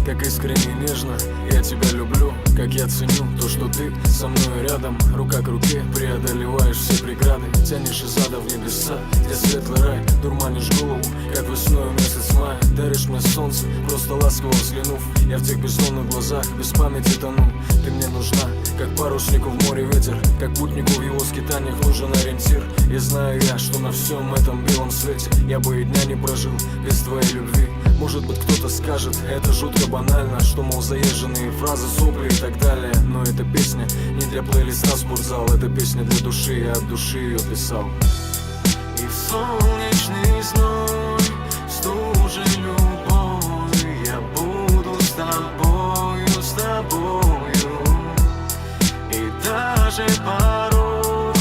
как искренне и нежно я тебя люблю, как я ценю то, что ты со мной рядом. Рука к руке преодолеваешь все преграды, тянешь из ада в небеса, где светлый рай. Дурманишь голову, как весною месяц мая. Даришь мне солнце, просто ласково взглянув. Я в тех бездонных глазах без памяти тону. Ты мне нужна, как паруснику в море ветер, как путнику в его скитаниях нужен ориентир. И знаю я, что на всем этом белом свете я бы и дня не прожил без твоей любви. Может быть, кто-то скажет, это жутко банально, что, мол, заезженные фразы, сопли и так далее. Но эта песня не для плейлиста спортзал, это песня для души, я от души ее писал. И в солнечный зной, в стуже любовь, я буду с тобою, с тобою. И даже порог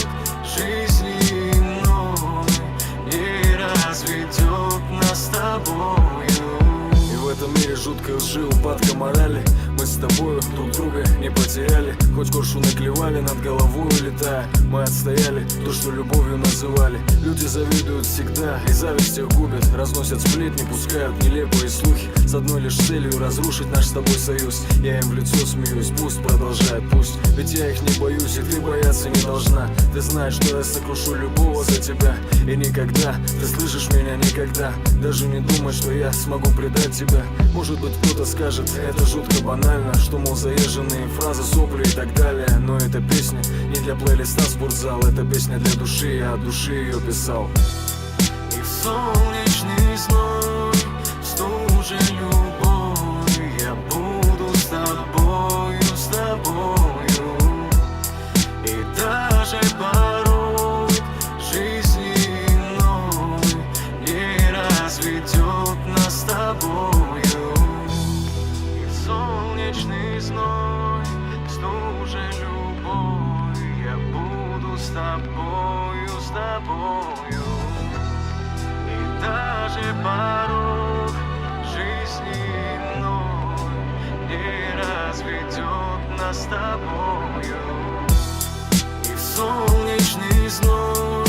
жизни иной не разведет нас с тобою. В этом мире жуткой лжи, упадка морали. Мы с тобою друг друга не потеряли. Хоть коршуны клевали над головой улетая, мы отстояли то, что любовью называли. Люди завидуют всегда и зависть их губит. Разносят сплетни, пускают нелепые слухи с одной лишь целью разрушить наш с тобой союз. Я им в лицо смеюсь, пусть продолжает, пусть. Ведь я их не боюсь, и ты бояться не должна. Ты знаешь, что я сокрушу любого за тебя. И никогда, ты слышишь меня, никогда даже не думай, что я смогу предать тебя. Может быть, кто-то скажет, это жутко банально, что, мол, заезженные фразы, сопли и так далее. Но эта песня не для плейлиста спортзал, это песня для души, я от души ее писал. И в солнечный зной, в стуже любовь, я буду с тобою, с тобою. И даже порог жизни иной не разведет нас с тобою. И в солнечный зной, в стуже любовь, я буду с тобою, с тобою. И даже порог жизни иной не разведет нас с тобою. И в солнечный зной,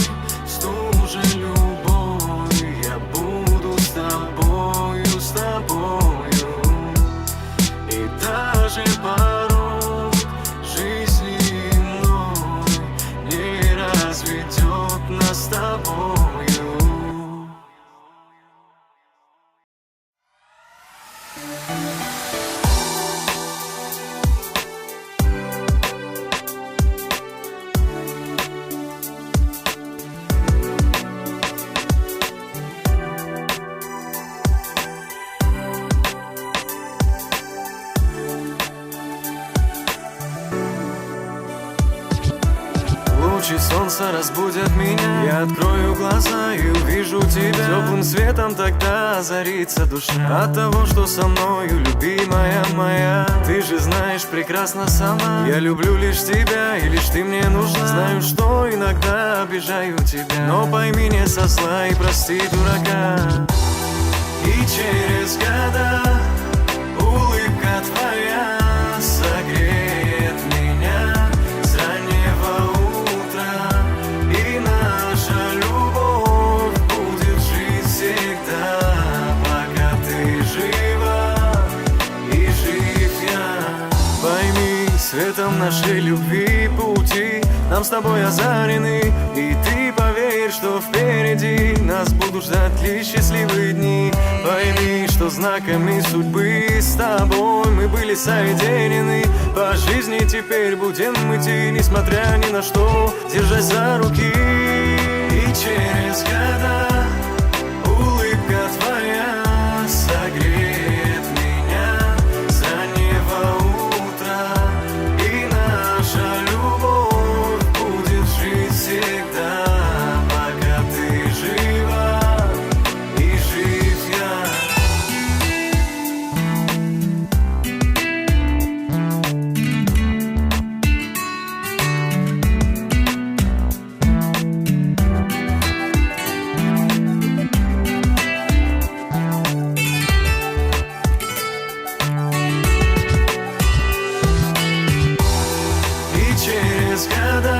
в стуже любовь, я буду с тобою, с тобою. И даже порог жизни иной не разведет нас с тобою. Лучи солнца разбудят меня, я открою глаза и увижу тебя. Теплым светом тогда озарится душа от того, что со мною, любимая моя. Ты же знаешь прекрасно сама, я люблю лишь тебя, и лишь ты мне нужна. Знаю, что иногда обижаю тебя, но пойми, не со зла и прости дурака. И через года улыбка твоя согреет меня с раннего утра, и наша любовь будет жить всегда, пока ты жива и жив я. Пойми, светом нашей любви пути нам с тобой озарены, и ты поверь, что впереди нас будут ждать лишь счастливые дни. Пойми, что знаками судьбы с тобой мы были соединены. По жизни теперь будем идти, несмотря ни на что, держась за руки. И через года улыбка твоя согреет меня с раннего утра, и наша любовь будет жить всегда, пока ты жива и жив я. И через года